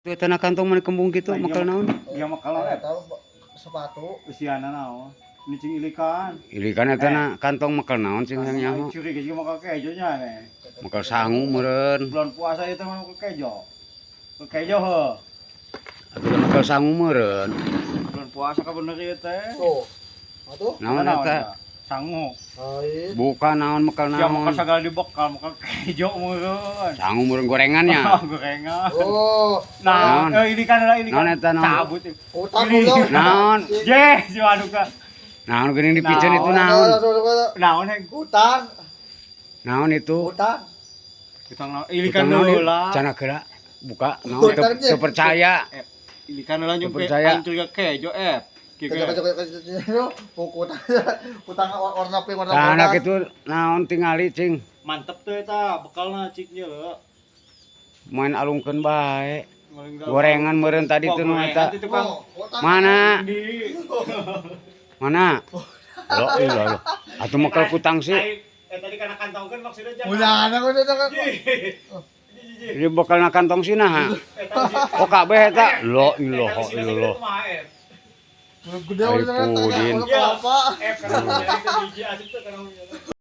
Itu tanah kantong mana kembung gitu, makal naon? Iya makal naon. Tahu sepatu. Usiana naon. Ini cing ilikan. Ilikan tanah kantong makal naon sing yang nyaho. Curi ke makal kejo nya nih. Makal sangu meureun. Bulan puasa itu mah makal kejo. Kejo heuh. Atuh makal sangu meureun. Bulan puasa ka bener ieu teh. Tuh. Atuh. Naon eta? Sangu. Lain. Bukan naon makal Siapa makal naon. sagala dibekal makal kejo meureun. Sangu meureun gorengannya. Gorengan. Oh. Nah, Naon? ilikan lah ilikan. Naon eta naon? Cabut. Utang dulu. Naon? Je, si waduka. Naon geuning dipiceun itu Naon? naon? Naon heng Utang. Naon itu? Utang. Utang ilikan Utang naon heula. Cenah geura buka naon Utang teu percaya. Ilikan heula nyampe Percaya. aing curiga kejo Kieu. Utang warna pink warna Tah anak merah. itu naon tingali cing. Mantep tuh eta bekalna ciknya leuh. Main alungkeun bae. Gorengan meureun tadi teh nu eta. Oh, utang. Mana? Di. Mana? Lo iya lo. Atuh makal kutang sih. Tadi kana kantongkeun maksudnya jangan. Udah anak udah. Ini bakal na kantong sih nah. Oh kabeh eta. Lo ilaha illallah. Gede Ayo, udah Pudin. apa? Karena jadi biji asik tuh karena